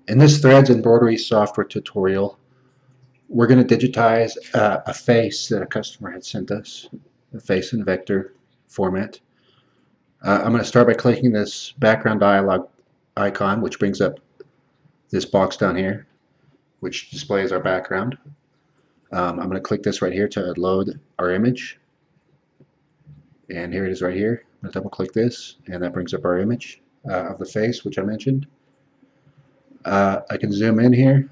In this Threads Embroidery Software tutorial, we're going to digitize a face that a customer had sent us, a face in vector format. I'm going to start by clicking this background dialog icon, which brings up this box down here, which displays our background. I'm going to click this right here to load our image. And here it is right here. I'm going to double click this, and that brings up our image of the face, which I mentioned. I can zoom in here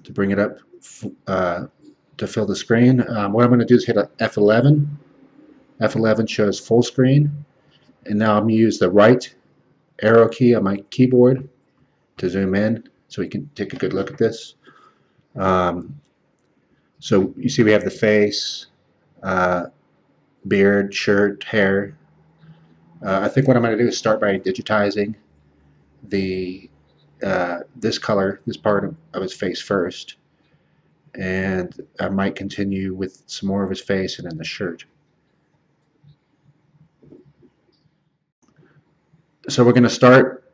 to bring it up to fill the screen. What I'm going to do is hit F11. F11 shows full screen, and now I'm going to use the right arrow key on my keyboard to zoom in so we can take a good look at this. So you see we have the face, beard, shirt, hair. I think what I'm going to do is start by digitizing the this color, this part of his face first, and I might continue with some more of his face and then the shirt. So we're going to start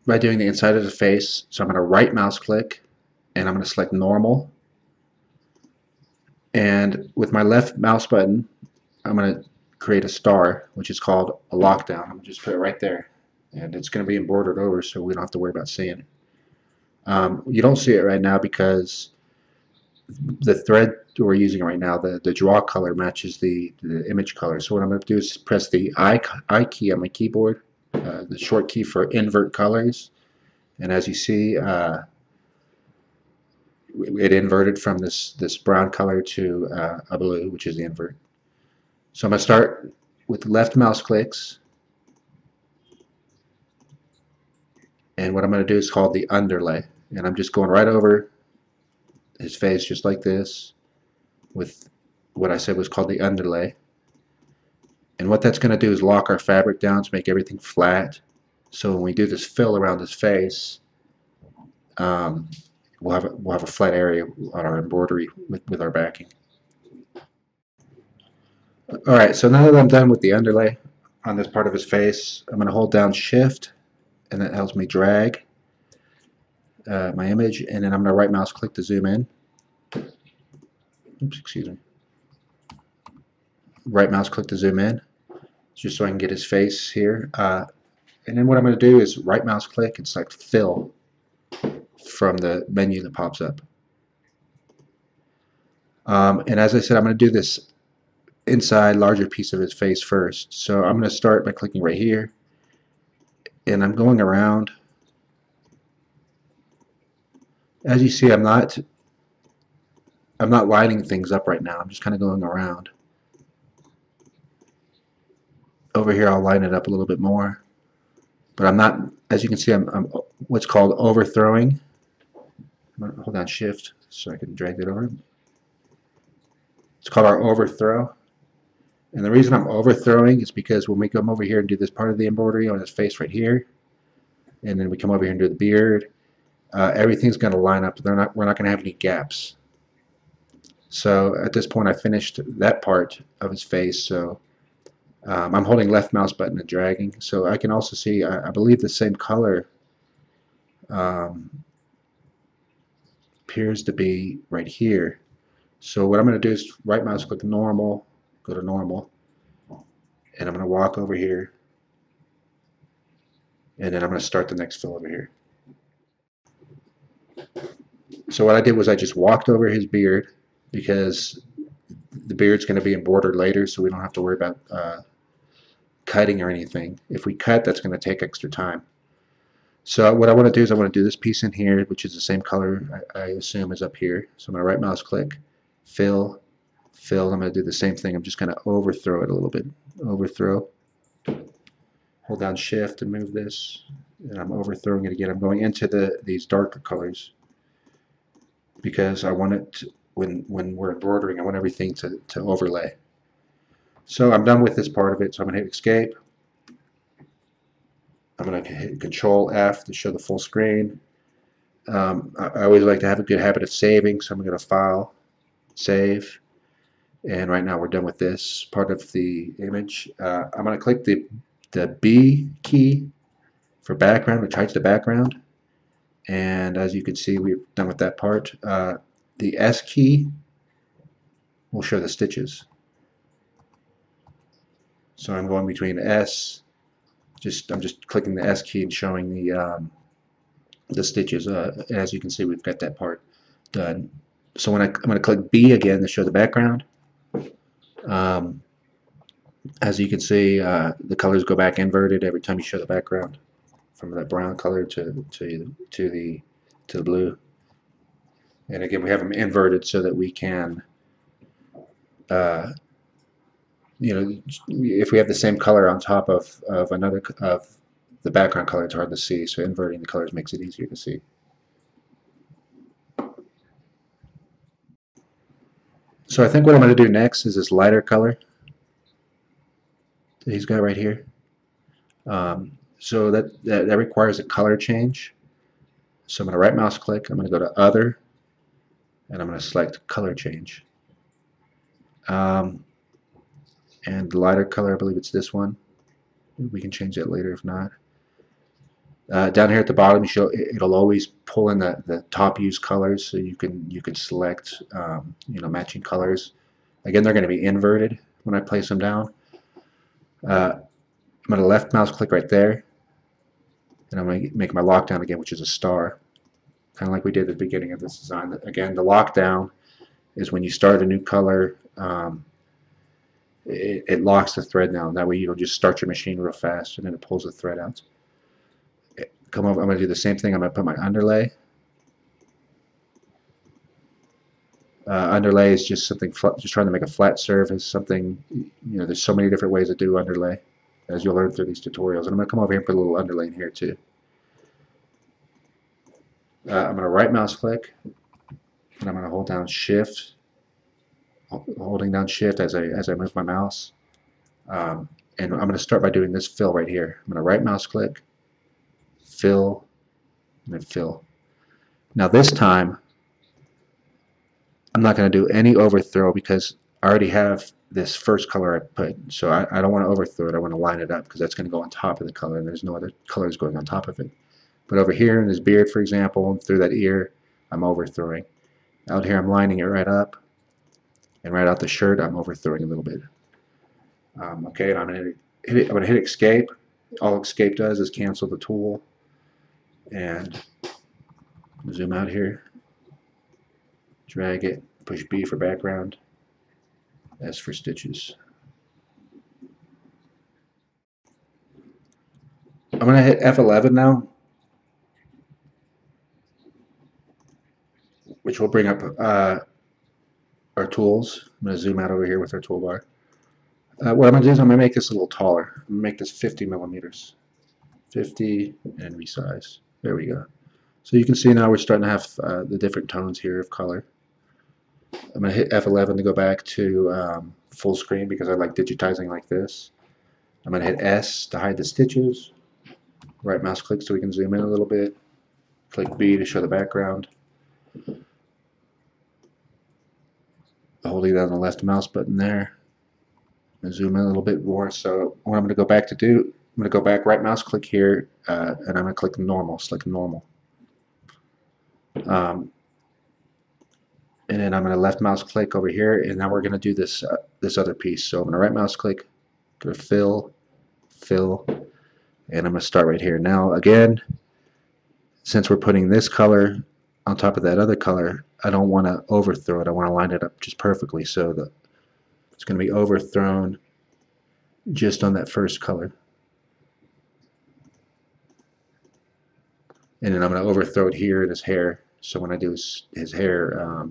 by doing the inside of the face. So I'm going to right mouse click and I'm going to select normal, and with my left mouse button I'm going to create a star, which is called a lockdown. I'm going to just put it right there, and it's going to be embroidered over so we don't have to worry about seeing it. You don't see it right now because the thread we're using right now, the draw color matches the image color. So what I'm going to do is press the I key on my keyboard, the short key for invert colors, and as you see it inverted from this brown color to a blue, which is the invert. So I'm going to start with left mouse clicks, and what I'm going to do is called the underlay, and I'm just going right over his face just like this with what I said was called the underlay. And what that's going to do is lock our fabric down to make everything flat, so when we do this fill around his face, we'll have a flat area on our embroidery with our backing. Alright, so now that I'm done with the underlay on this part of his face, I'm going to hold down shift, and that helps me drag my image, and then I'm going to right mouse click to zoom in. Oops, excuse me. Right mouse click to zoom in, just so I can get his face here. And then what I'm going to do is right mouse click and select fill from the menu that pops up. And as I said, I'm going to do this inside larger piece of his face first. So I'm going to start by clicking right here, and I'm going around. As you see, I'm not lining things up right now. I'm just kind of going around. Over here I'll line it up a little bit more, but I'm not, as you can see, I'm what's called overthrowing. I'm going to hold down shift so I can drag that over. It's called our overthrow. And the reason I'm overthrowing is because when we come over here and do this part of the embroidery on his face right here, and then we come over here and do the beard, everything's going to line up. We're not going to have any gaps. So at this point I finished that part of his face, so I'm holding left mouse button and dragging. So I can also see, I believe the same color appears to be right here. So what I'm going to do is right mouse click normal, go to normal, and I'm going to walk over here, and then I'm going to start the next fill over here. So what I did was I just walked over his beard, because the beard's going to be embroidered later, so we don't have to worry about cutting or anything. If we cut, that's going to take extra time. So what I want to do is I want to do this piece in here, which is the same color I assume is up here. So I'm going to right mouse click, fill, fill. I'm going to do the same thing. I'm just going to overthrow it a little bit. Overthrow. Hold down shift and move this, and I'm overthrowing it again. I'm going into these darker colors because I want it to, when we're embroidering, I want everything to overlay. So I'm done with this part of it, so I'm going to hit escape. I'm going to hit Control F to show the full screen. I always like to have a good habit of saving, so I'm going to file, save, and right now we're done with this part of the image. I'm going to click the the B key for background, which hides the background. And as you can see, we've done with that part. The S key will show the stitches. So I'm going between S. I'm just clicking the S key and showing the stitches. As you can see, we've got that part done. So I'm going to click B again to show the background. As you can see, the colors go back inverted every time you show the background, from that brown color to the blue. And again, we have them inverted so that we can, you know, if we have the same color on top of the background color, it's hard to see. So inverting the colors makes it easier to see. So I think what I'm going to do next is this lighter color that he's got right here. So that requires a color change. So I'm going to right mouse click, I'm going to go to Other, and I'm going to select Color Change. And the lighter color, I believe it's this one. We can change that later if not. Down here at the bottom, it'll always pull in the top used colors, so you can select matching colors. Again, they're going to be inverted when I place them down. I'm going to left mouse click right there, and I'm going to make my lockdown again, which is a star, kind of like we did at the beginning of this design. Again, the lockdown is when you start a new color. It locks the thread down. That way, you'll just start your machine real fast, and then it pulls the thread out. Come over. I'm going to do the same thing. I'm going to put my underlay. Underlay is just something, just trying to make a flat surface. Something, there's so many different ways to do underlay, as you'll learn through these tutorials. And I'm going to come over here and put a little underlay in here too. I'm going to right mouse click, and I'm going to hold down Shift, holding down Shift as I move my mouse. And I'm going to start by doing this fill right here. I'm going to right mouse click, fill, and then fill. Now this time, I'm not going to do any overthrow because I already have this first color I put. So I don't want to overthrow it. I want to line it up because that's going to go on top of the color, and there's no other colors going on top of it. But over here in this beard, for example, through that ear, I'm overthrowing. Out here, I'm lining it right up. And right out the shirt, I'm overthrowing a little bit. Okay, and I'm going to hit Escape. All Escape does is cancel the tool. And zoom out here. Drag it. Push B for background. S for stitches. I'm going to hit F11 now, which will bring up our tools. I'm going to zoom out over here with our toolbar. What I'm going to do is I'm going to make this a little taller. I'm going to make this 50 millimeters. 50 and resize. There we go. So you can see now we're starting to have the different tones here of color. I'm going to hit F11 to go back to full screen because I like digitizing like this. I'm going to hit S to hide the stitches. Right mouse click so we can zoom in a little bit. Click B to show the background. Holding down the left mouse button there. I'm going to zoom in a little bit more. So what I'm going to go back to do, I'm going to go back, right mouse click here, and I'm going to click normal, select normal. And then I'm going to left mouse click over here, and now we're going to do this this other piece. So I'm going to right mouse click, go to fill, and I'm going to start right here. Now again, since we're putting this color on top of that other color, I don't want to overthrow it. I want to line it up just perfectly so that it's going to be overthrown just on that first color. And then I'm going to overthrow it here in his hair. So when I do his hair,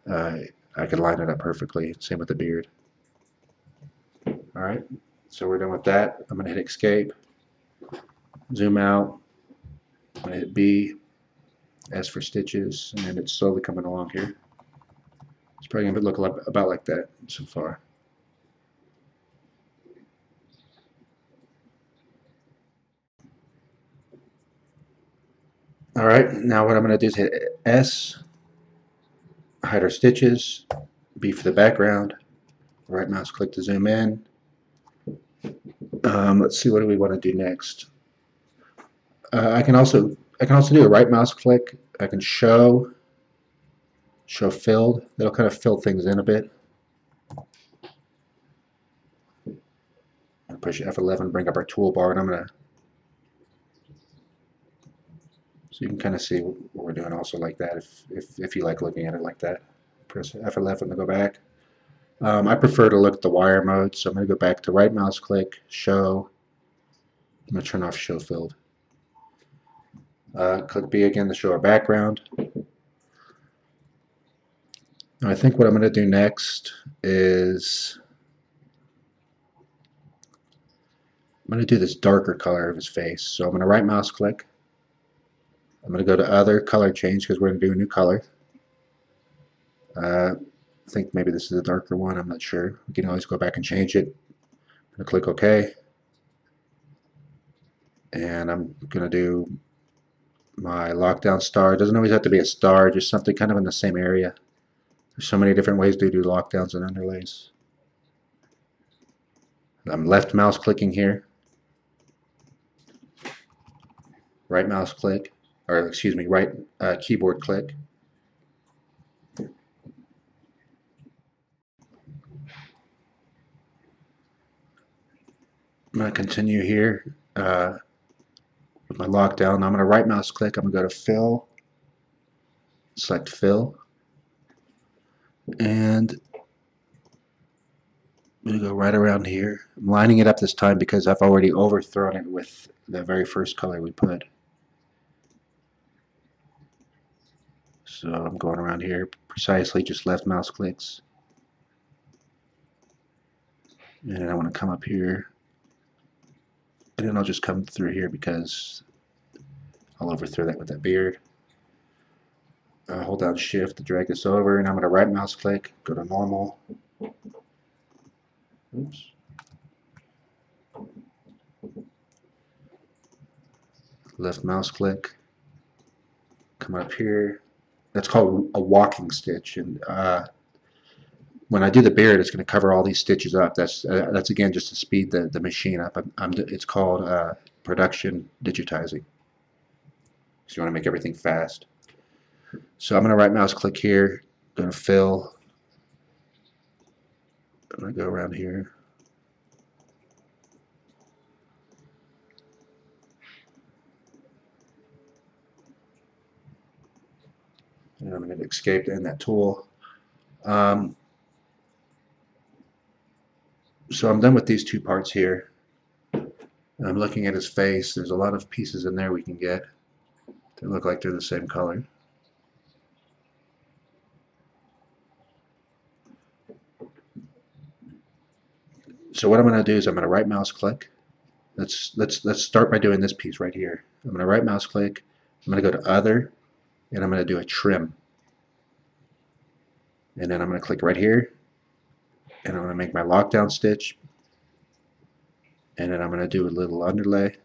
I can line it up perfectly. Same with the beard. Alright, so we're done with that. I'm going to hit Escape, zoom out, I'm going to hit B, S for stitches, and it's slowly coming along here. It's probably going to look about like that so far. Alright, now what I'm going to do is hit S, hide our stitches, B for the background, right mouse click to zoom in, Let's see, what do we want to do next? I can also do a right mouse click. I can show filled. That'll kind of fill things in a bit. I'll push F11, bring up our toolbar, and I'm gonna, so you can kind of see what we're doing also like that if you like looking at it like that. Press F11 to go back. I prefer to look at the wire mode, so I'm going to go back to right mouse click, show. I'm going to turn off show filled. Click B again to show our background. Now I think what I'm going to do next is I'm going to do this darker color of his face. So I'm going to right mouse click. I'm going to go to other color change because we're going to do a new color. I think maybe this is a darker one. I'm not sure. We can always go back and change it. I'm going to click OK. And I'm going to do my lockdown star. It doesn't always have to be a star, just something kind of in the same area. There's so many different ways to do lockdowns and underlays. I'm left mouse clicking here. Right mouse click, or excuse me, right keyboard click. I'm going to continue here with my lockdown. I'm going to right mouse click. I'm going to go to fill, select fill, and I'm going to go right around here. I'm lining it up this time because I've already overthrown it with the very first color we put. So I'm going around here precisely, just left mouse clicks. And I want to come up here. And then I'll just come through here because I'll overthrow that with that beard. Hold down shift to drag this over, and I'm going to right mouse click, go to normal. Oops. Left mouse click, come up here. That's called a walking stitch, and when I do the beard, it's going to cover all these stitches up. That's again just to speed the machine up. It's called production digitizing. So you want to make everything fast. So I'm going to right mouse click here, going to fill. I'm going to go around here. And I'm going to escape to end that tool. So I'm done with these two parts here. I'm looking at his face. There's a lot of pieces in there we can get that look like they're the same color. So what I'm going to do is I'm going to right mouse click. Let's start by doing this piece right here. I'm going to right mouse click. I'm going to go to other, and I'm going to do a trim. And then I'm going to click right here, and I'm going to make my lockdown stitch. And then I'm going to do a little underlay.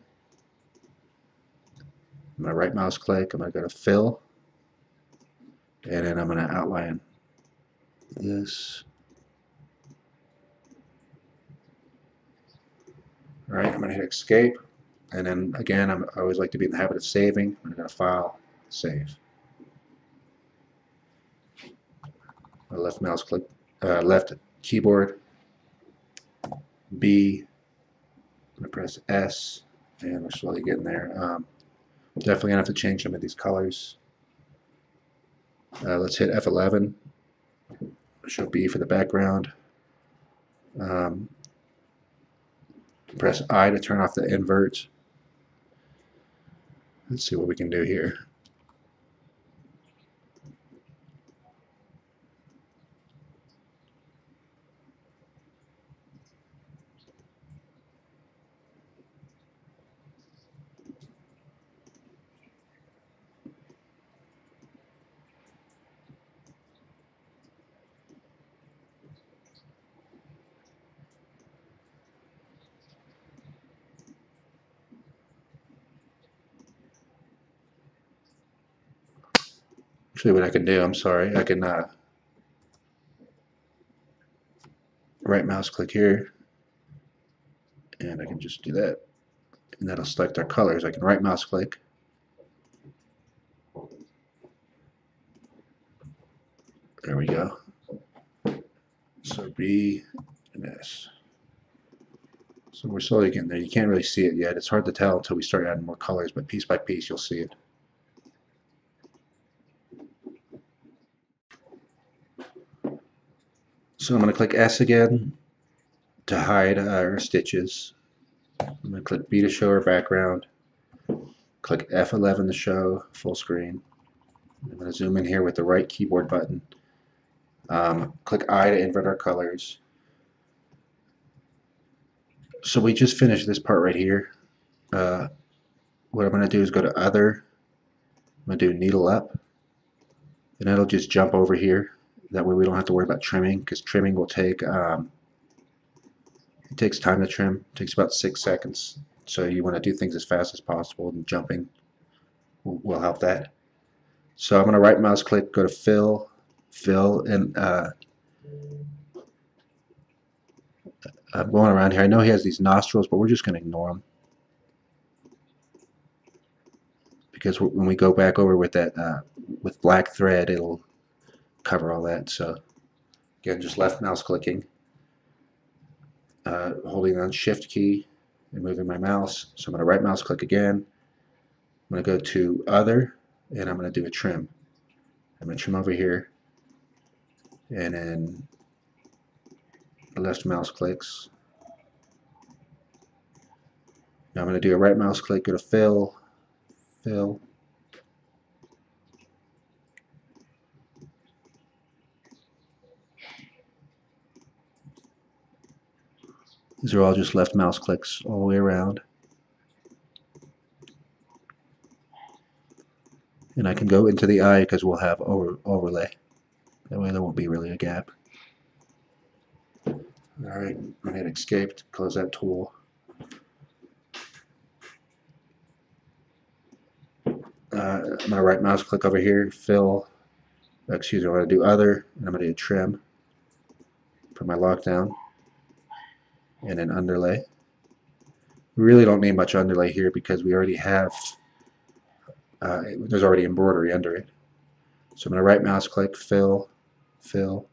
I'm going to right mouse click. I'm going to go to fill, and then I'm going to outline this. All right, I'm going to hit escape. And then again, I always like to be in the habit of saving. I'm going to file, save. My left mouse click, left keyboard, B. I'm going to press S, and we're slowly getting there. Definitely going to have to change some of these colors. Let's hit F11. Show B for the background. Press I to turn off the invert. Let's see what we can do here. Actually, what I can do, I'm sorry, I can right mouse click here, And I can just do that. And that'll select our colors. I can right mouse click. There we go. So B and S. So we're slowly getting there. You can't really see it yet. It's hard to tell until we start adding more colors, but piece by piece you'll see it. So I'm going to click S again to hide our stitches. I'm going to click B to show our background. Click F11 to show full screen. I'm going to zoom in here with the right keyboard button. Click I to invert our colors. So we just finished this part right here. What I'm going to do is go to Other. I'm going to do Needle Up. And it'll just jump over here. That way we don't have to worry about trimming, because trimming will take, it takes time to trim. It takes about 6 seconds. So you want to do things as fast as possible, and jumping will help that. So I'm going to right mouse click, go to Fill, and I'm going around here. I know he has these nostrils, but we're just going to ignore them. Because when we go back over with that, with black thread, it'll cover all that. So again, just left mouse clicking, holding on Shift key and moving my mouse. So I'm going to right mouse click again. I'm going to go to Other, and I'm going to do a trim. I'm going to trim over here, and then left mouse clicks. Now I'm going to do a right mouse click, go to Fill, Fill. These are all just left mouse clicks all the way around. And I can go into the eye because we'll have overlay. That way there won't be really a gap. Alright, I'm going to hit Escape to close that tool. I'm going to right mouse click over here, Fill, excuse me, I'm going to do Other, and I'm going to do Trim. Put my lockdown, and then Underlay. We really don't need much underlay here because we already have, there's already embroidery under it. So I'm going to right mouse click, Fill, Fill.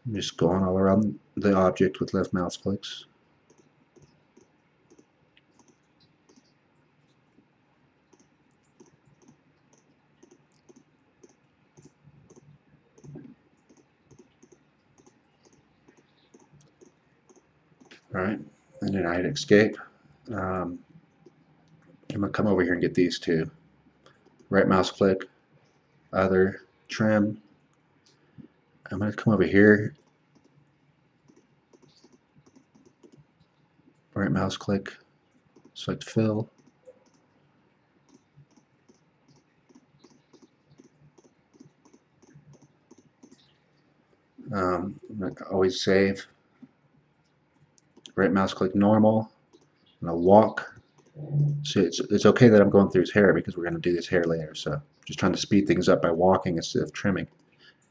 I'm just going all around the object with left mouse clicks. Alright, and then I hit Escape. I'm going to come over here and get these two. Right mouse click, Other, Trim. I'm going to come over here, right mouse click, select Fill. I'm going to always save. Right mouse click Normal. I'm going to walk. So it's okay that I'm going through his hair because we're going to do this hair later. So just trying to speed things up by walking instead of trimming.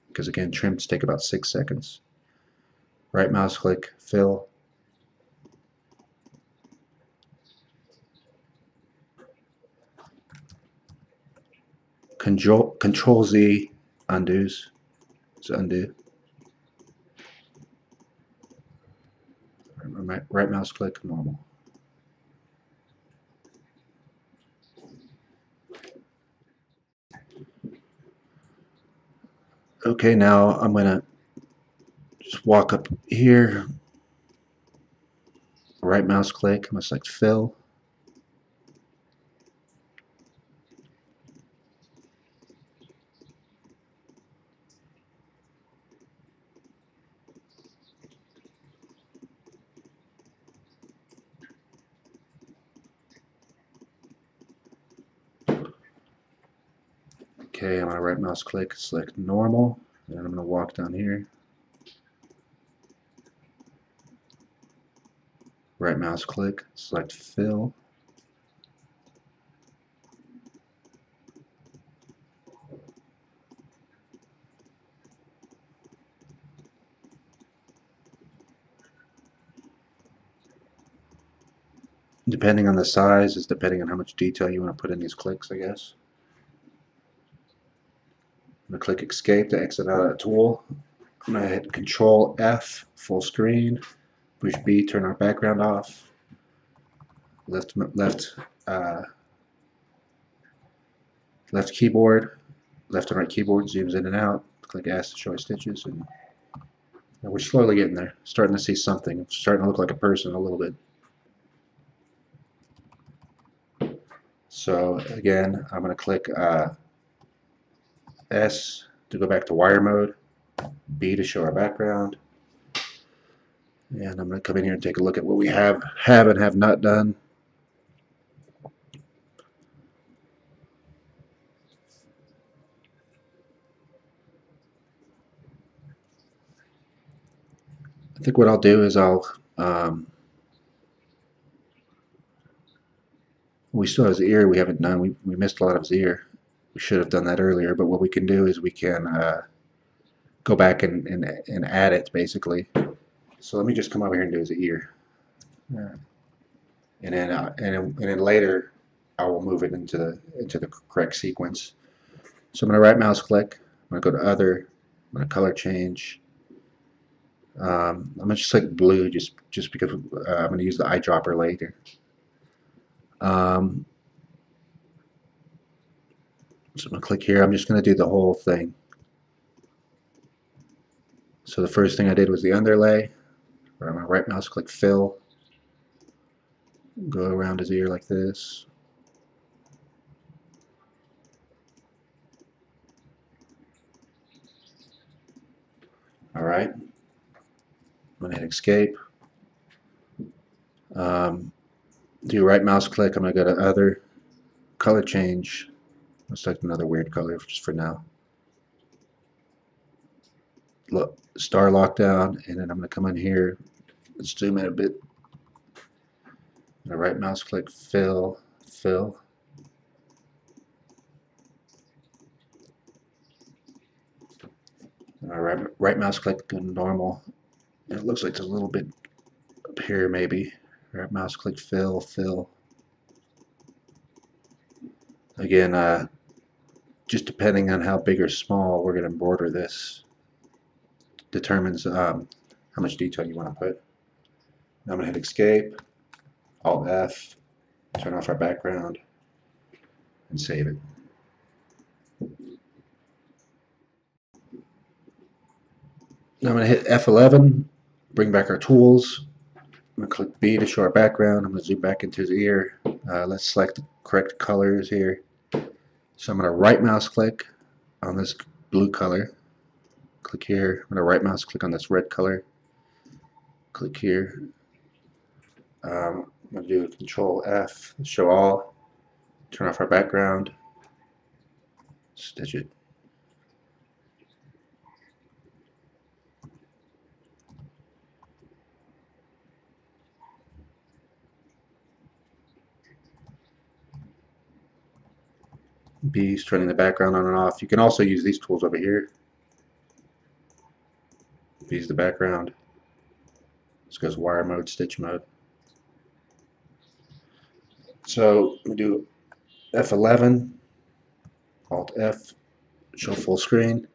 Because again, trims take about 6 seconds. Right mouse click, Fill. Control Z undoes. So undo. Right mouse click, Normal. Okay, now I'm going to just walk up here. Right mouse click, I'm going to select Fill. Okay, I'm going to right mouse click, select Normal, and I'm going to walk down here. Right mouse click, select Fill. depending on the size, is depending on how much detail you want to put in these clicks, I guess. I'm going to click Escape to exit out of that tool. I'm going to hit Control F, full screen, push B, turn our background off. Uh, left keyboard, left and right keyboard zooms in and out. Click S to show stitches, and we're slowly getting there. Starting to see something. It's starting to look like a person a little bit. So again, I'm going to click S to go back to wire mode, B to show our background, and I'm going to come in here and take a look at what we have and have not done. I think what I'll do is we still have his ear we haven't done. We missed a lot of his ear. We should have done that earlier, but what we can do is we can go back and add it basically. So let me just come over here and do his ear. And then later I will move it into the correct sequence. So I'm going to right mouse click. I'm going to go to other. I'm going to color change. I'm going to just click blue just because I'm going to use the eyedropper later. So I'm going to click here. I'm just going to do the whole thing. So the first thing I did was the underlay. I'm going to right mouse click fill. Go around his ear like this. Alright. I'm going to hit escape. Do right mouse click. I'm going to go to other, color change. Let's select another weird color just for now. Look, star lockdown, and then I'm going to come in here. Let's zoom in a bit. I'm going to right mouse click fill. Right mouse click go normal. And it looks like there's a little bit up here maybe. Right mouse click fill. Again, just depending on how big or small we're going to embroider this determines how much detail you want to put. Now I'm going to hit escape, Alt F, turn off our background, and save it. Now I'm going to hit F11, bring back our tools. I'm going to click B to show our background. I'm going to zoom back into his ear. Let's select the correct colors here. So I'm going to right mouse click on this blue color. Click here. I'm going to right mouse click on this red color. Click here. I'm going to do Control F, show all. Turn off our background. Stitch it. B is turning the background on and off. You can also use these tools over here. B is the background. This goes wire mode, stitch mode. So we do F11, Alt F, show full screen.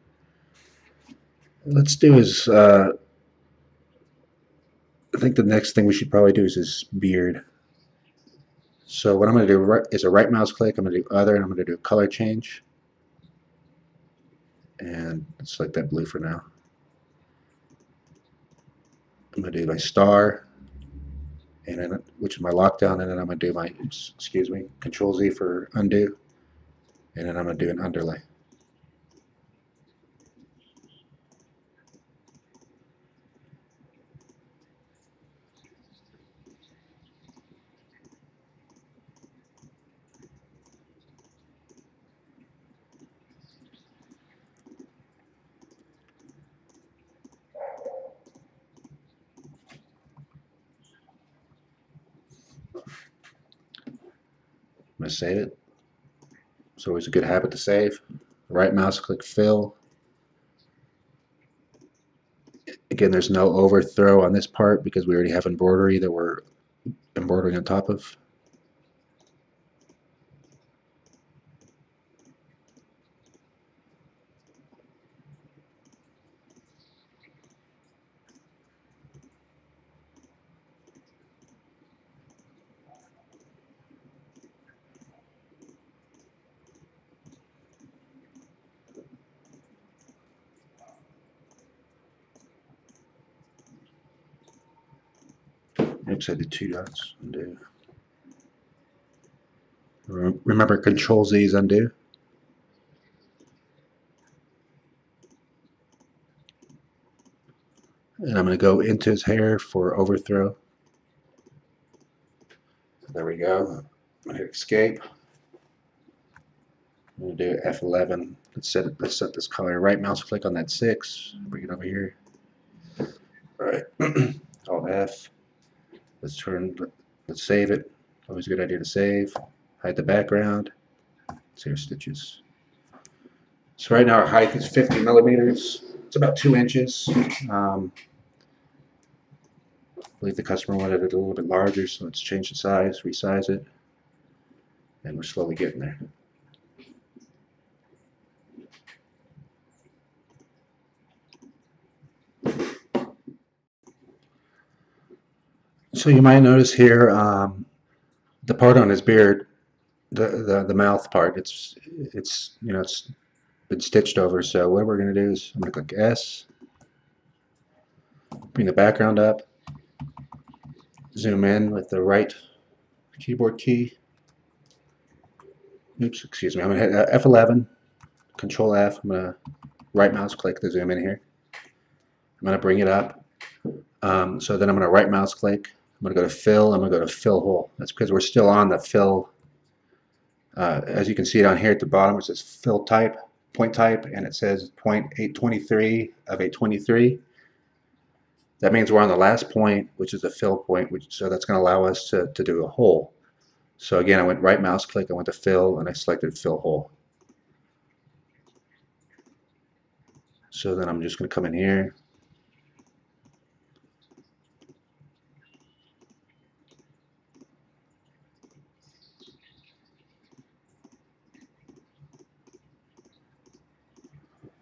Let's do is, I think the next thing we should probably do is his beard. So what I'm going to do is a right mouse click. I'm going to do other, and I'm going to do color change. And select that blue for now. I'm going to do my star, and then, which is my lockdown, and then I'm going to do my, Control Z for undo, and then I'm going to do an underlay. I'm going to save it. It's always a good habit to save. Right mouse click fill. Again, there's no overthrow on this part because we already have embroidery that we're embroidering on top of. Oops, I did 2 dots. Undo. Remember, Control Z is undo. And I'm going to go into his hair for overthrow. There we go. I'm going to hit escape. I'm going to do F11. Let's set this color. Right mouse click on that 6. Bring it over here. All right. Alt F. Let's save it. Always a good idea to save. Hide the background. Save stitches. So right now our height is 50 millimeters. It's about 2 inches. I believe the customer wanted it a little bit larger, so let's change the size, resize it, and we're slowly getting there. So you might notice here the part on his beard, the mouth part, it's been stitched over. So what we're going to do is I'm going to click S, bring the background up, zoom in with the right keyboard key. Oops, excuse me. I'm going to hit F11, Control F. I'm going to right mouse click to zoom in here. I'm going to bring it up. So then I'm going to right mouse click. I'm going to go to fill. I'm going to go to fill hole. That's because we're still on the fill. As you can see down here at the bottom, it says fill type, point type, and it says point 823 of 823. That means we're on the last point, which is a fill point, so that's going to allow us to do a hole. So again, I went right mouse click, I went to fill, and I selected fill hole. So then I'm just going to come in here.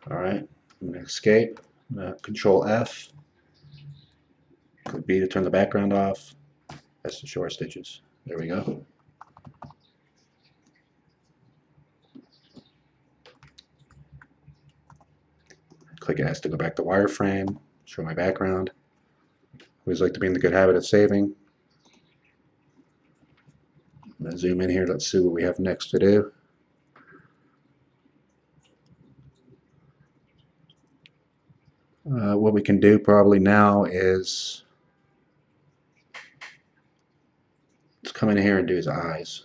All right, I'm going to escape, Control F, click B to turn the background off. That's to show our stitches. There we go. Click S to go back to wireframe, show my background. Always like to be in the good habit of saving. I'm going to zoom in here. Let's see what we have next to do. What we can do probably now is let's come in here and do his eyes.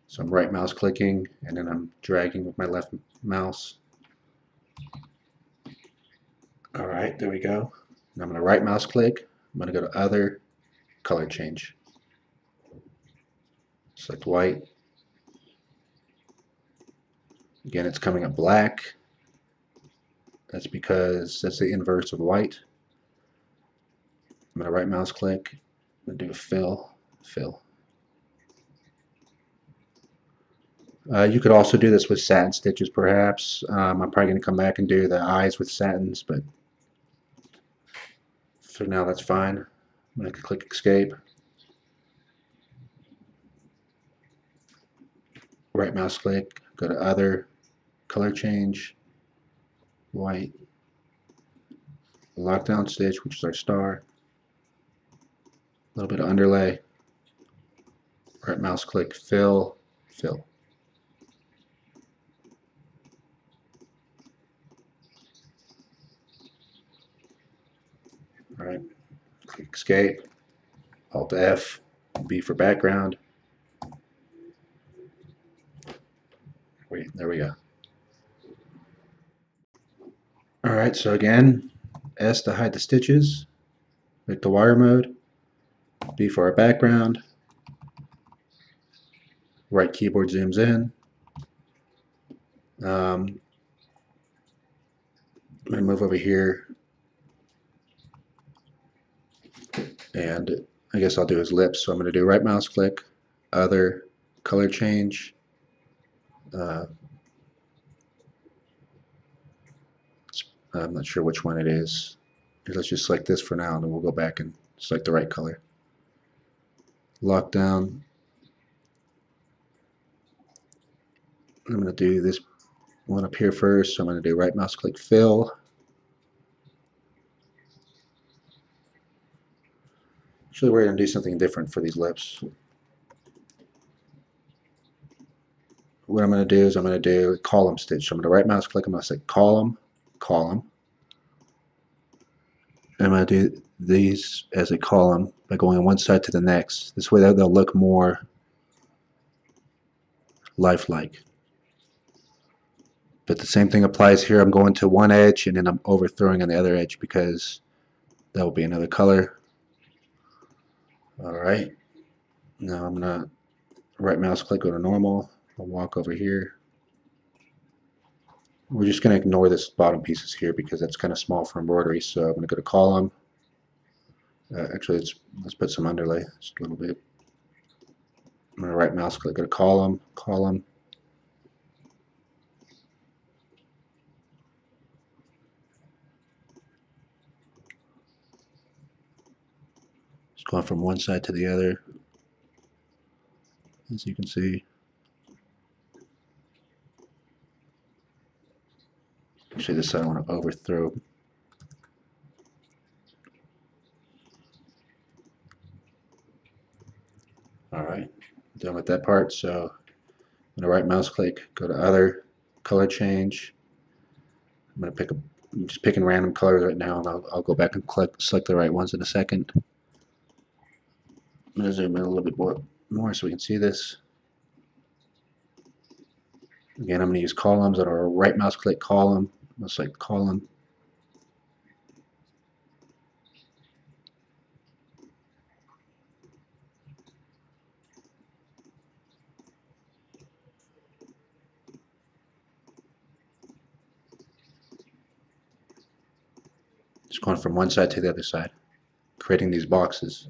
So I'm right mouse clicking and then I'm dragging with my left mouse. All right, there we go. And I'm going to right mouse click. I'm going to go to other, color change. Select white. Again, it's coming up black. That's because that's the inverse of white. I'm going to right mouse click. I'm going to do a fill. You could also do this with satin stitches perhaps. I'm probably going to come back and do the eyes with satins, but for now that's fine. I'm going to click escape. Right mouse click, go to other, color change, white, lockdown stitch, which is our star, a little bit of underlay, right mouse click, fill. All right, click escape, Alt F, B for background. There we go. All right, so again, S to hide the stitches, click the wire mode, B for our background, right keyboard zooms in. I'm going to move over here, and I guess I'll do his lips. So I'm going to do right mouse click, other, color change. I'm not sure which one it is. Let's just select this for now, and then we'll go back and select the right color. Lockdown. I'm going to do this one up here first. So I'm going to do right mouse click, fill. Actually, we're going to do something different for these lips. What I'm going to do is I'm going to do a column stitch. So I'm going to right mouse click, I'm going to say column, column. And I'm going to do these as a column by going on one side to the next. This way they'll look more lifelike. But the same thing applies here. I'm going to one edge and then I'm overthrowing on the other edge because that will be another color. Alright. Now I'm going to right mouse click, go to normal. I'll walk over here. We're just going to ignore this bottom pieces here because that's kind of small for embroidery. So I'm going to go to column. Actually, let's put some underlay, just a little bit. I'm going to right mouse click, go to column, column. Just going from one side to the other, as you can see. Actually, this side I want to overthrow. Alright, done with that part. So I'm going to right mouse click, go to other, color change. I'm going to I'm just picking random colors right now, and I'll go back and select the right ones in a second. I'm going to zoom in a little bit more so we can see this. Again, I'm going to use columns, and I'll right mouse click column, I'll select column. Just going from one side to the other side, creating these boxes.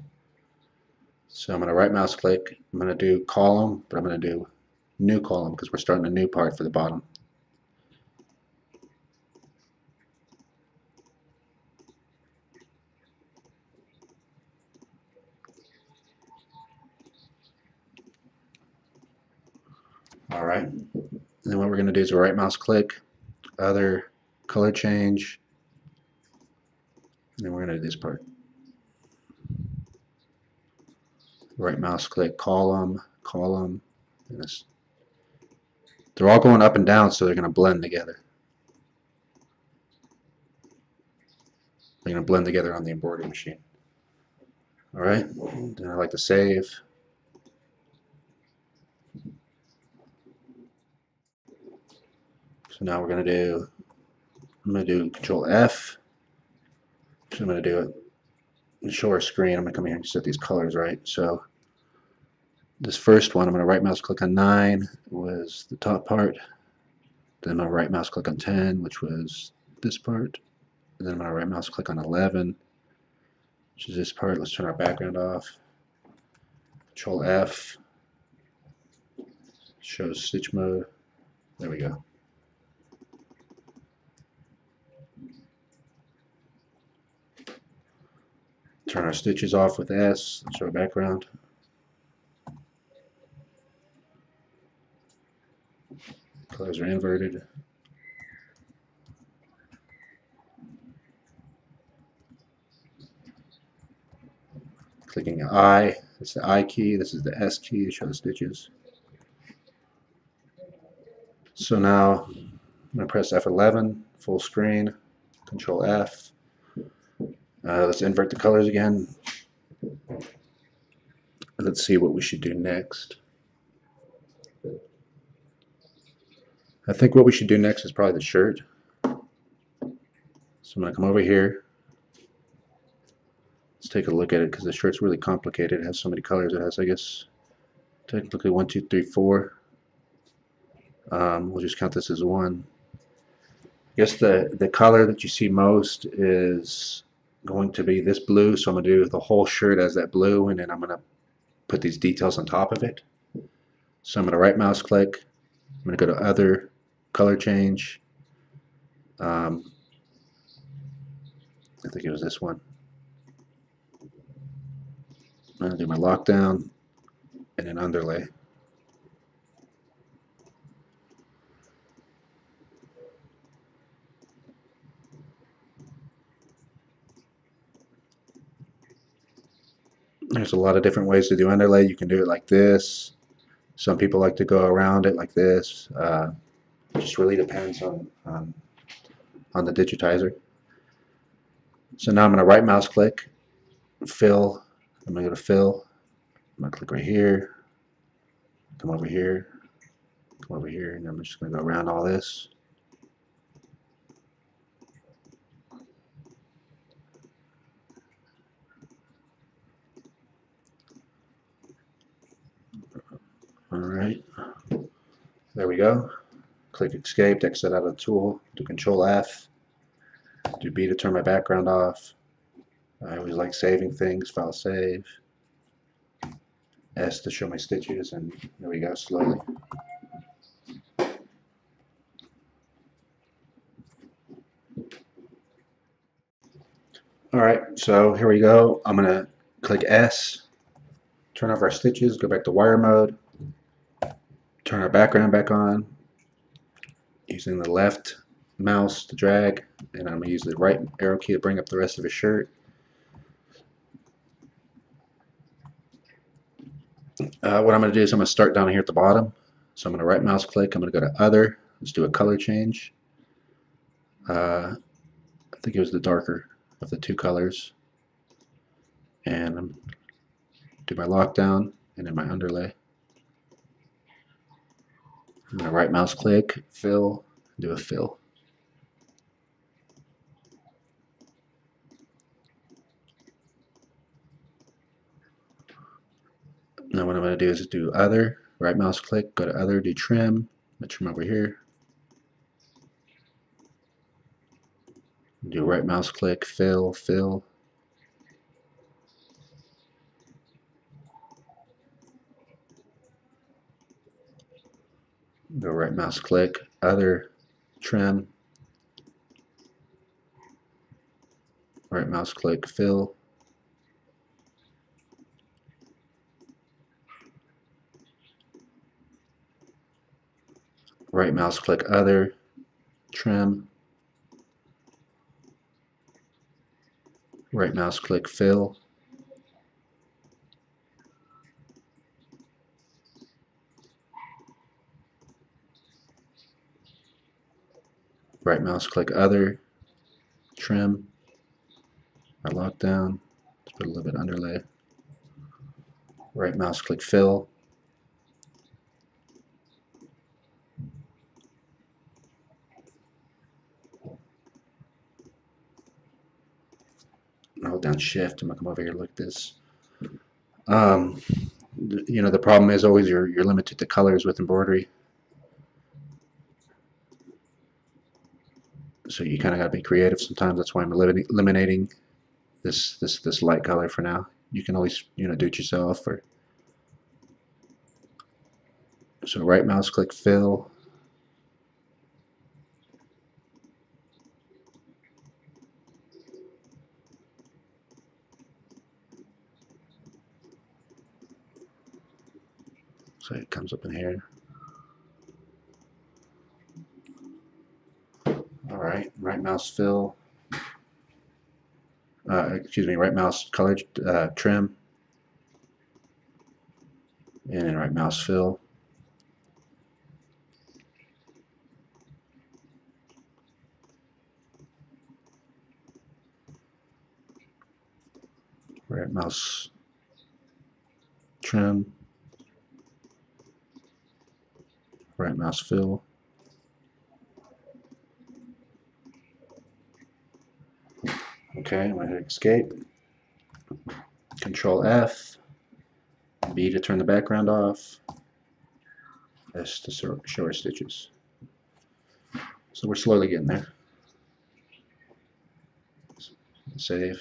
So I'm going to right mouse click, I'm going to do column, but I'm going to do new column because we're starting a new part for the bottom. Alright, and then what we're going to do is right mouse click, other, color change, and then we're going to do this part. Right mouse click, column, column, and this. They're all going up and down, so they're going to blend together. They're going to blend together on the embroidery machine. Alright, then I like to save. So now we're going to do, I'm going to do Control F. So I'm going to do it, show our screen. I'm going to come here and set these colors right. So this first one, I'm going to right mouse click on 9, was the top part. Then I'm going to right mouse click on 10, which was this part. And then I'm going to right mouse click on 11, which is this part. Let's turn our background off. Control F, shows stitch mode. There we go. Turn our stitches off with S, show our background. Colors are inverted. Clicking I, it's the I key, this is the S key to show the stitches. So now I'm going to press F11, full screen, Control F. Let's invert the colors again. Let's see what we should do next. I think what we should do next is probably the shirt. So I'm going to come over here. Let's take a look at it because the shirt's really complicated. It has so many colors. It has, I guess, technically 1, 2, 3, 4. We'll just count this as 1. I guess the color that you see most is going to be this blue. So I'm going to do the whole shirt as that blue, and then I'm going to put these details on top of it. So I'm going to right mouse click. I'm going to go to other, color change. I think it was this one. I'm going to do my lockdown and then underlay. There's a lot of different ways to do underlay. You can do it like this. Some people like to go around it like this. It just really depends on the digitizer. So now I'm going to right mouse click, fill. I'm going to go to fill. I'm going to click right here, come over here, come over here, and I'm just going to go around all this. All right, there we go. Click escape to exit out of the tool. Do Control F. Do B to turn my background off. I always like saving things. File save. S to show my stitches, and there we go. Slowly. All right, so here we go. I'm gonna click S. Turn off our stitches. Go back to wire mode. Turn our background back on. Using the left mouse to drag, and I'm going to use the right arrow key to bring up the rest of his shirt. What I'm going to do is I'm going to start down here at the bottom. So I'm going to right mouse click, I'm going to go to Other, let's do a color change. I think it was the darker of the two colors. And I'm do my lockdown and then my underlay. I'm going to right mouse click, fill, do a fill. Now what I'm going to do is do Other, right mouse click, go to Other, do Trim. I'm going to trim over here. Do right mouse click, fill, fill. Go right mouse click, Other, Trim. Right mouse click, fill. Right mouse click, Other, Trim. Right mouse click, fill. Right mouse click, Other, Trim. I lock down. Let's put a little bit underlay. Right mouse click, fill. Hold down shift. I'm gonna come over here like this. Um, you know, the problem is always you're limited to colors with embroidery, so you kind of got to be creative sometimes. That's why I'm eliminating this light color for now. You can always, you know, do it yourself. Or so right mouse click, fill. So it comes up in here. All right, right mouse fill. Excuse me, right mouse color, trim, and then right mouse fill. Right mouse trim, right mouse fill. Okay, I'm going to hit escape. Control F, B to turn the background off, S to show our stitches. So we're slowly getting there. Save.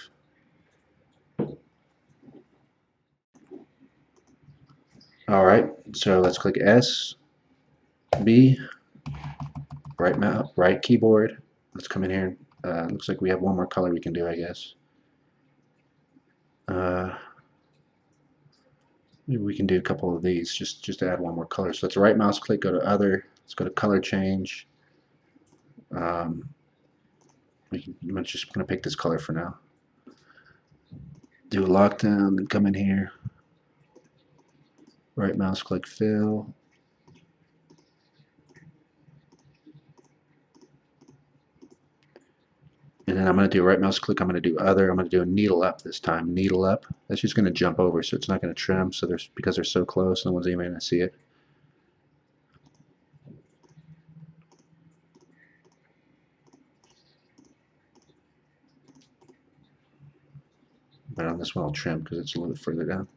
All right, so let's click S, B, right mouse, right keyboard. Let's come in here. Looks like we have one more color we can do, I guess. Maybe we can do a couple of these just to add one more color. So let's right mouse click, go to Other. Let's go to Color Change. I'm just going to pick this color for now. do a lockdown, then come in here, right mouse click fill, and then I'm going to do right mouse click, I'm going to do other, I'm going to do a needle up this time, needle up. That's just going to jump over, so it's not going to trim, so there's, because they're so close, no one's even going to see it. But on this one I'll trim because it's a little bit further down.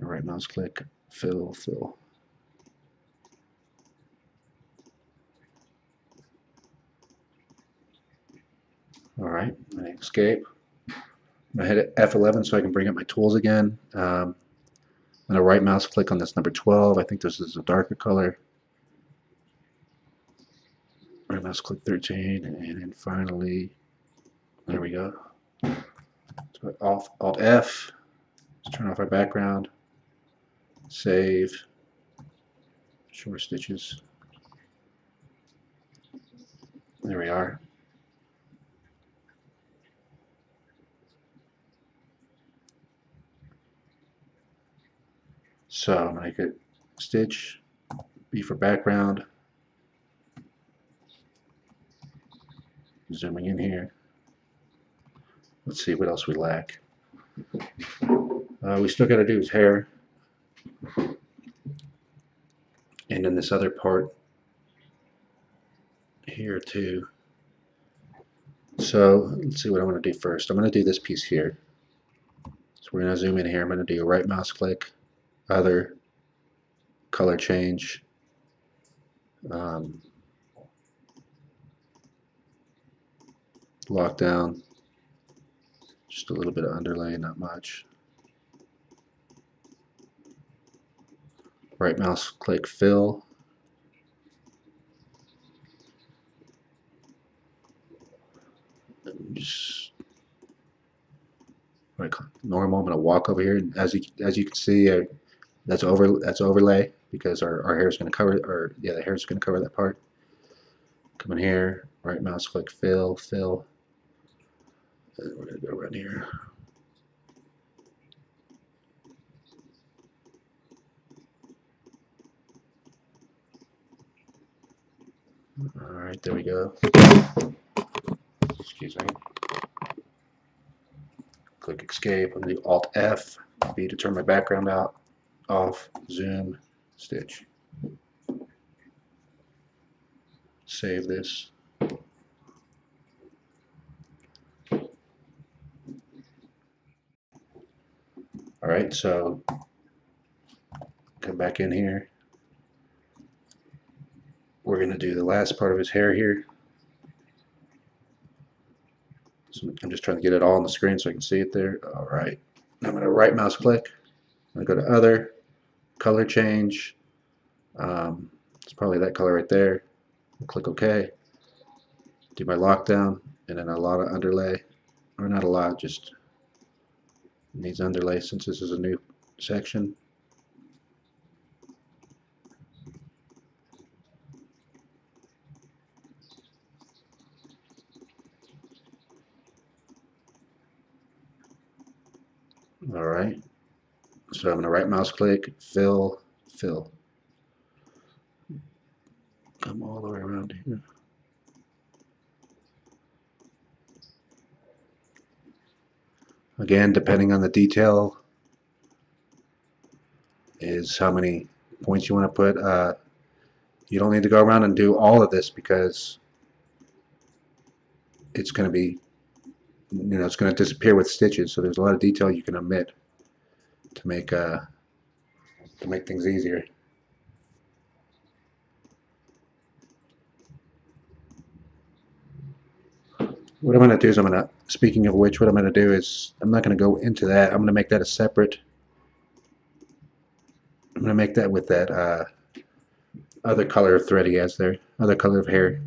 Right mouse click, fill, fill. Alright, I'm going to escape. I'm going to hit F11 so I can bring up my tools again. I'm going to right mouse click on this number 12. I think this is a darker color. Right mouse click 13, and then finally, there we go. So Alt F, let's turn off our background, save, short stitches. There we are. So I'm going to get stitch, B for background, zooming in here. Let's see what else we lack. We still got to do his hair, and then this other part here too. So let's see what I want to do first. I'm going to do this piece here. So we're going to zoom in here. I'm going to do a right mouse click, other, color change, lockdown, just a little bit of underlay, not much. Right mouse click, fill. Just like normal. I'm going to walk over here, and as you can see, that's overlay because our hair is going to cover, or yeah, the hair is going to cover that part. Come in here, right mouse click, fill, fill. And we're going to go around here. All right, there we go. Excuse me. Click escape. I'm going to do Alt F, B to turn my background out, off, zoom, stitch. Save this. All right, so come back in here. We're going to do the last part of his hair here. So I'm just trying to get it all on the screen so I can see it there. All right. I'm going to right mouse click. I'm going to go to other, color change. It's probably that color right there. Click OK. Do my lockdown, and then a lot of underlay, or not a lot, just needs underlay since this is a new section. All right. So I'm going to right mouse click, fill, fill. Come all the way around here. Again, depending on the detail, is how many points you want to put. You don't need to go around and do all of this because it's going to be, it's going to disappear with stitches. So there's a lot of detail you can omit to make things easier. What I'm going to do is speaking of which, what I'm going to do is I'm not going to go into that. I'm going to make that a separate. I'm going to make that with that other color of thread he has there, other color of hair.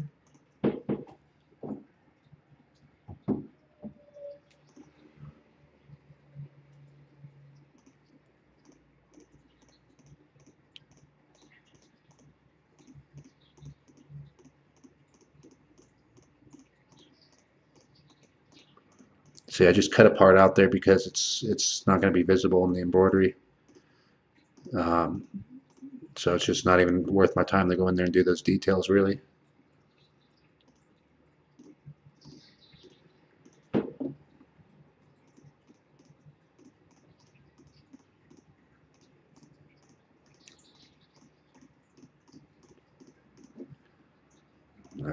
See, I just cut a part out there because it's not going to be visible in the embroidery. Um, so it's just not even worth my time to go in there and do those details, really. I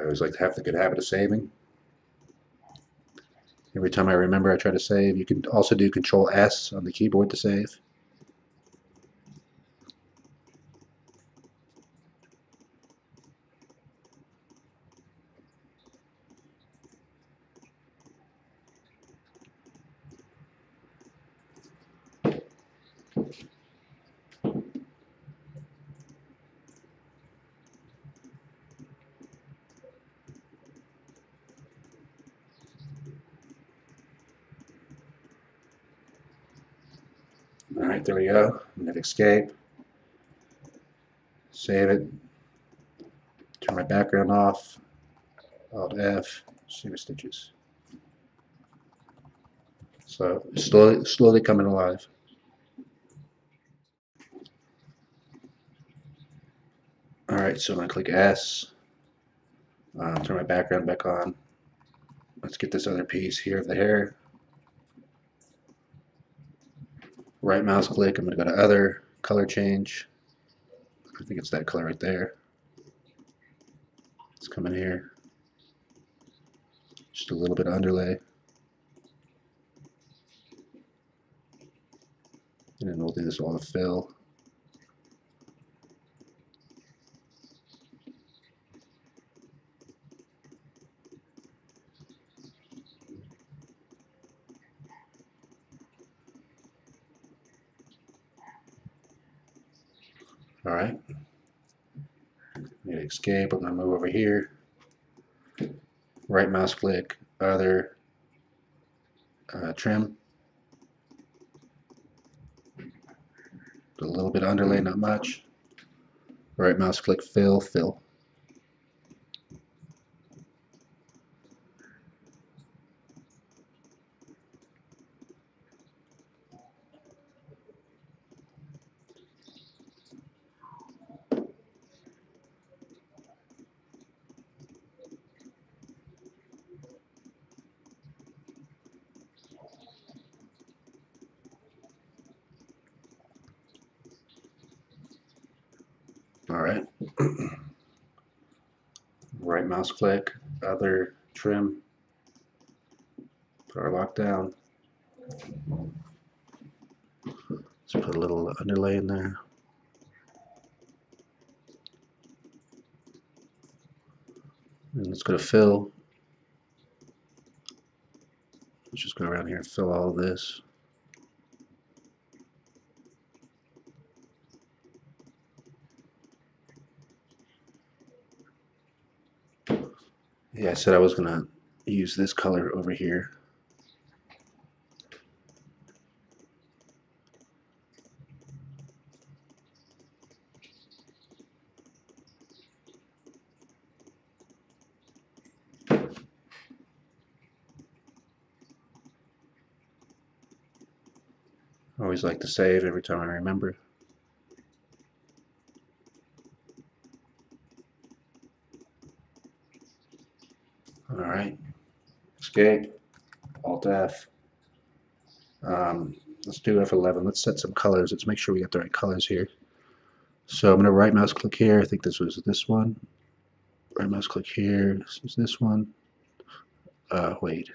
always like to have the good habit of saving. Every time I remember, I try to save. You can also do Control S on the keyboard to save. All right, there we go. I'm going to escape, save it, turn my background off, Alt F, save stitches. So slowly coming alive. All right, so I'm going to click S, turn my background back on. Let's get this other piece here of the hair. Right mouse click, I'm going to go to Other, Color Change. I think it's that color right there. Let's come in here. Just a little bit of underlay. And then we'll do this all to fill. All right. Need to escape. I'm going to move over here. Right mouse click, Other, Trim. A little bit of underlay, not much. Right mouse click, Fill, Fill. All right. Right mouse click, Other, Trim. Put our lock down. Let's put a little underlay in there. And let's go to Fill. Let's just go around here and fill all of this. Yeah, I said I was going to use this color over here. I always like to save every time I remember. All right, escape, Alt F. Let's do F11. Let's set some colors. Let's make sure we got the right colors here. So I'm going to right mouse click here. I think this was this one. Right mouse click here. This is this one. Wait.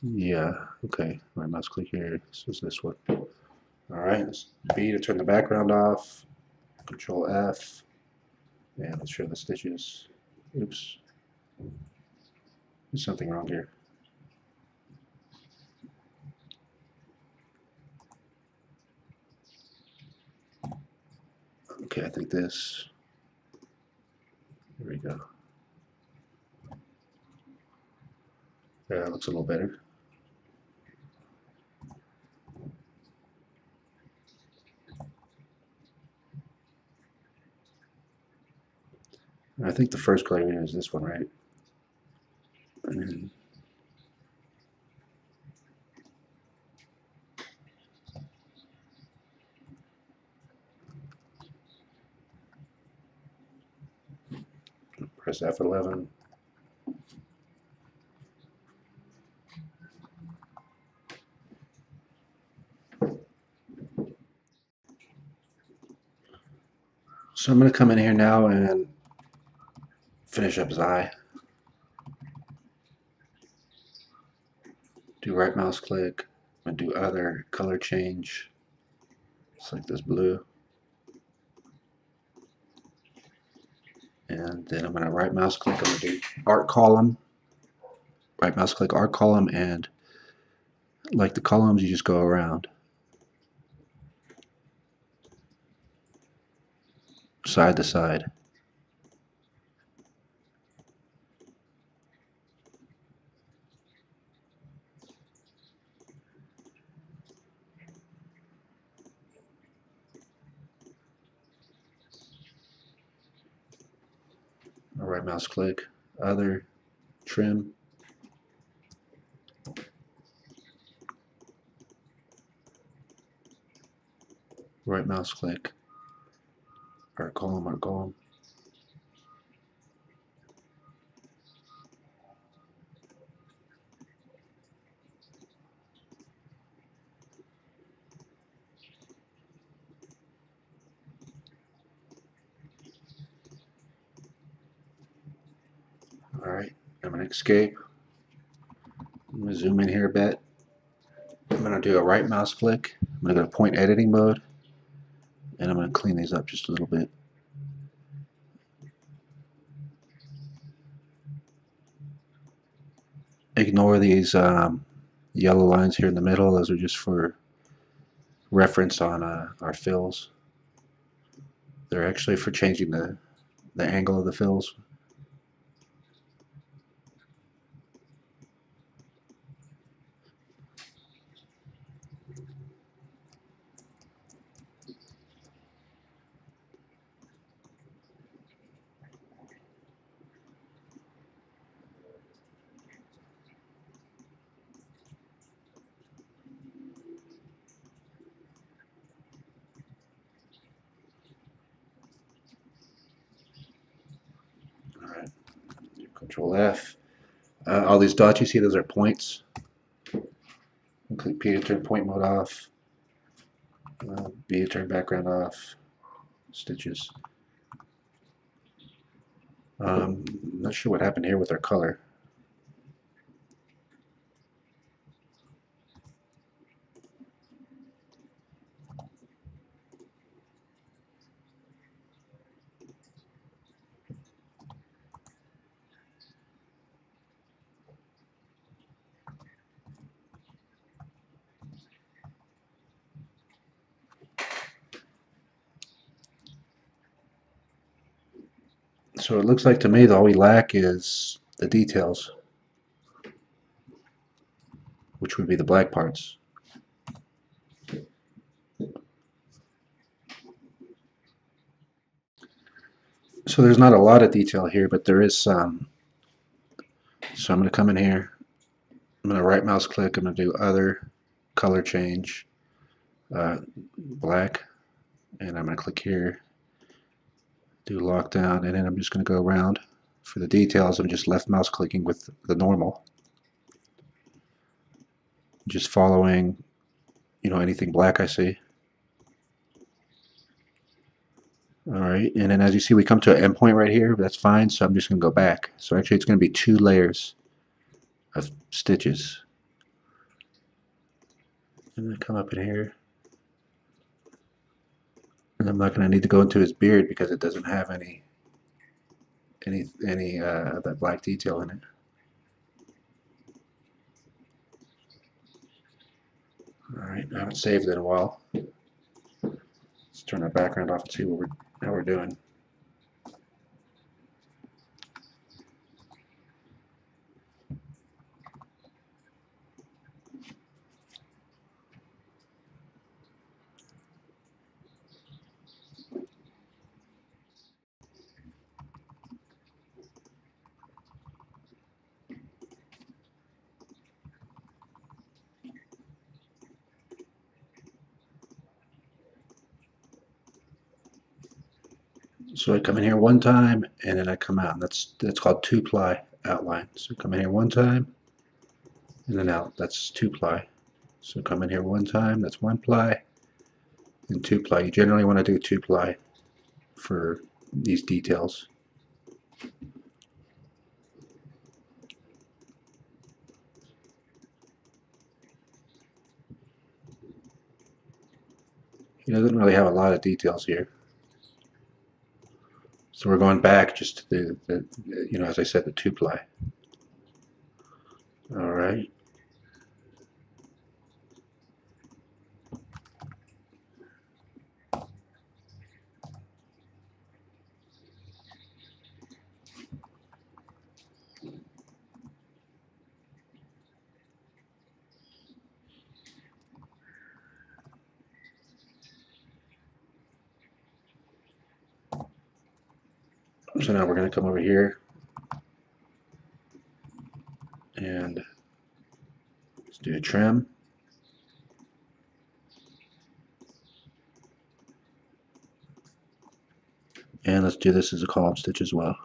Yeah, okay. Right mouse click here. This is this one. All right, let's B to turn the background off. Control F. And let's show the stitches. Oops. There's something wrong here. Okay, I think this. Here we go. Yeah, that looks a little better. And I think the first color here is this one, right? And Press F11. So I'm going to come in here now and finish up his eye. Do right mouse click. I'm going to do other color change. Select this blue. And then I'm going to right mouse click. I'm going to do art column. Right mouse click art column, and like the columns, you just go around side to side. Right mouse click, other, trim. Right mouse click, art column, art column. Alright, I'm going to escape. I'm going to zoom in here a bit. I'm going to do a right mouse click. I'm going to go to point editing mode, and I'm going to clean these up just a little bit. Ignore these yellow lines here in the middle. Those are just for reference on our fills. They're actually for changing the angle of the fills. Alright, Control F. All these dots you see, those are points. Click P to turn point mode off. B to turn background off. Stitches. I'm not sure what happened here with our color. So it looks like to me that all we lack is the details, which would be the black parts. So there's not a lot of detail here, but there is some. So I'm going to come in here. I'm going to right mouse click. I'm going to do other, color change, black, and I'm going to click here, do lockdown, and then I'm just going to go around. For the details, I'm just left mouse clicking with the normal, just following, anything black I see. All right, and then as you see, we come to an endpoint right here. That's fine, so I'm just going to go back. So actually, it's going to be 2 layers of stitches. I'm going to come up in here, and I'm not going to need to go into his beard because it doesn't have any of that black detail in it. All right, I haven't saved it in a while. Let's turn our background off and see how we're doing. So I come in here one time and then I come out, and that's called two-ply outline. So come in here one time and then out. That's two-ply. So come in here one time, that's one ply, and two-ply. You generally want to do two-ply for these details. He doesn't really have a lot of details here. So we're going back just to the as I said, the two-ply. All right. So now we're going to come over here and let's do a trim. And let's do this as a column stitch as well.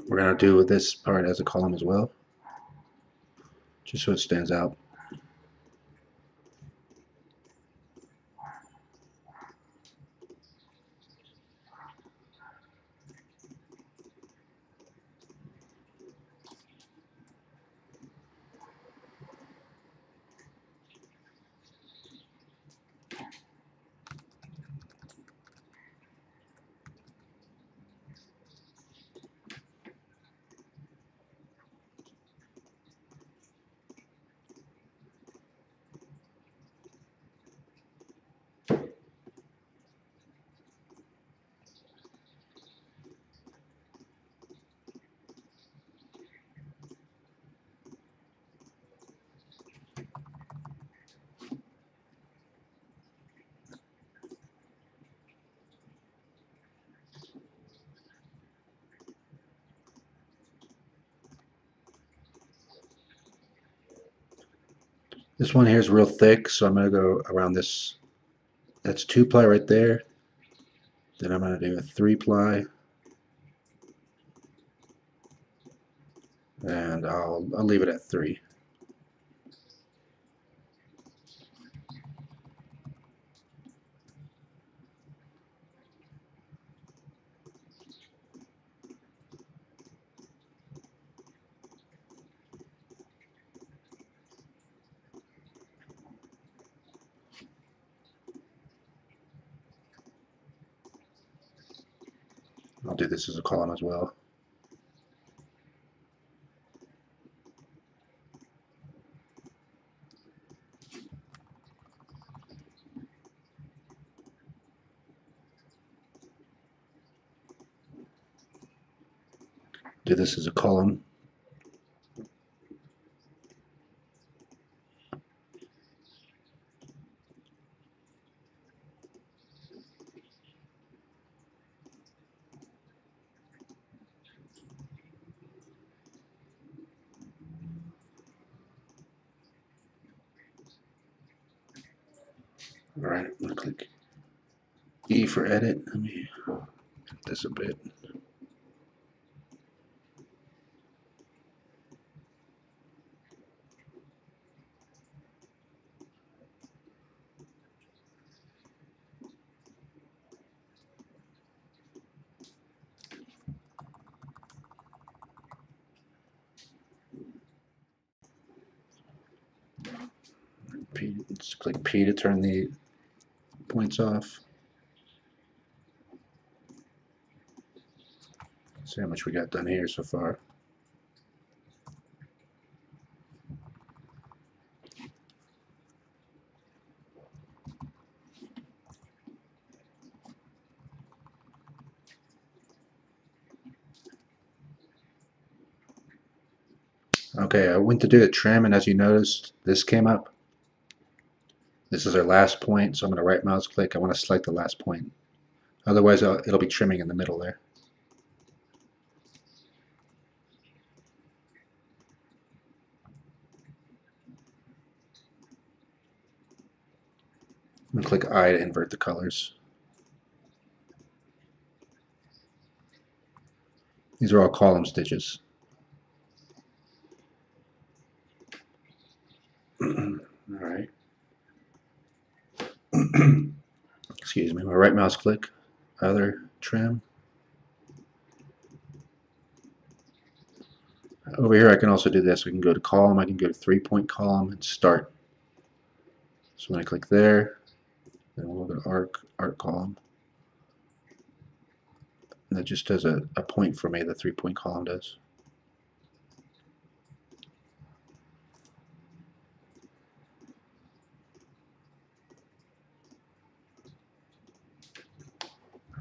We're going to do this part as a column as well, just so it stands out. This one here is real thick, so I'm going to go around this. That's two-ply right there. Then I'm going to do a three-ply, and I'll leave it at 3. I'll do this as a column as well. Do this as a column. All right, I'm going to click E for edit. Let me edit this a bit. Let's click P to turn the points off. See how much we got done here so far. Okay, I went to do the trim, and as you noticed, this came up. This is our last point, so I'm going to right mouse click. I want to select the last point. Otherwise, it'll be trimming in the middle there. I'm going to click I to invert the colors. These are all column stitches. All right. Excuse me. My right mouse click, other trim. Over here, I can also do this. I can go to column. I can go to 3-point column and start. So when I click there, then we'll go to arc column. And that just does a point for me. The 3-point column does.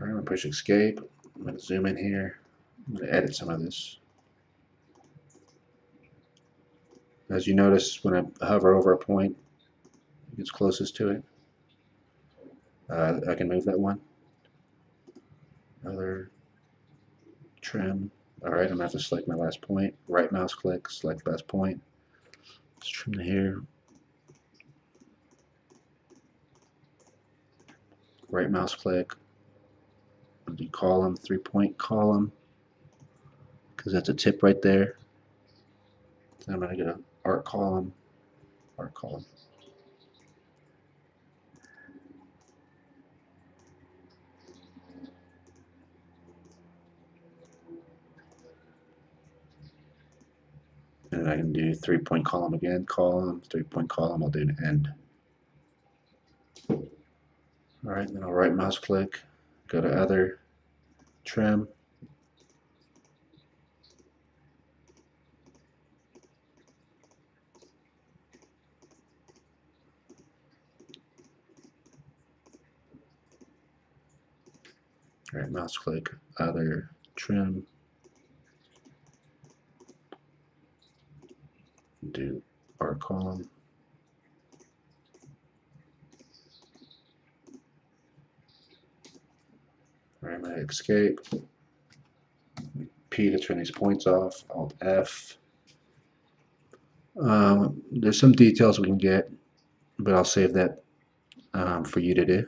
All right, I'm going to push escape. I'm going to zoom in here. I'm going to edit some of this. As you notice, when I hover over a point, it gets closest to it. I can move that one. Other trim. All right, I'm going to have to select my last point. Right mouse click, select last point. Let's trim to here. Right mouse click. Do column, 3-point column, because that's a tip right there. Then I'm going to go to arc column, arc column. And I can do 3-point column again, column, 3-point column. I'll do an end. All right, then I'll right mouse click, go to other, trim. Right mouse click, other, trim. Do arc column. All right, I'm going to escape. P to turn these points off, Alt F. There's some details we can get, but I'll save that for you to do.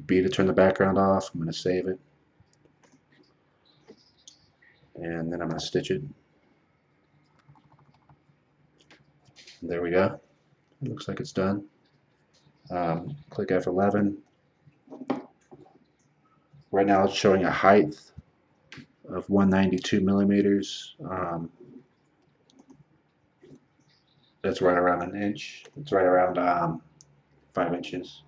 B to turn the background off. I'm going to save it. And then I'm going to stitch it. There we go. It looks like it's done. Click F11. Right now it's showing a height of 192 millimeters. That's right around an inch. It's right around 5 inches.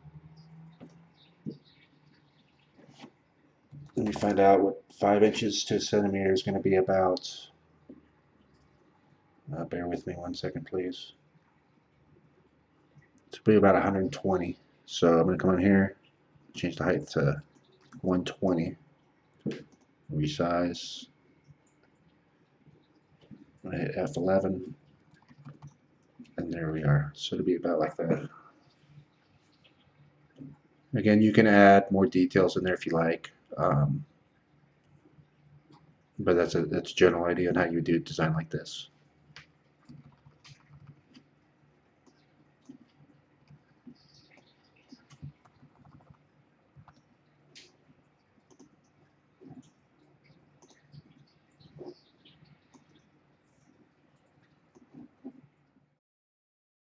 Let me find out what 5 inches to a centimeter is going to be about. Bear with me 1 second, please. It's be about 120. So I'm going to come in here, change the height to 120. Resize. I'm going to hit F11. And there we are. So it'll be about like that. Again, you can add more details in there if you like. But that's a general idea on how you do design like this.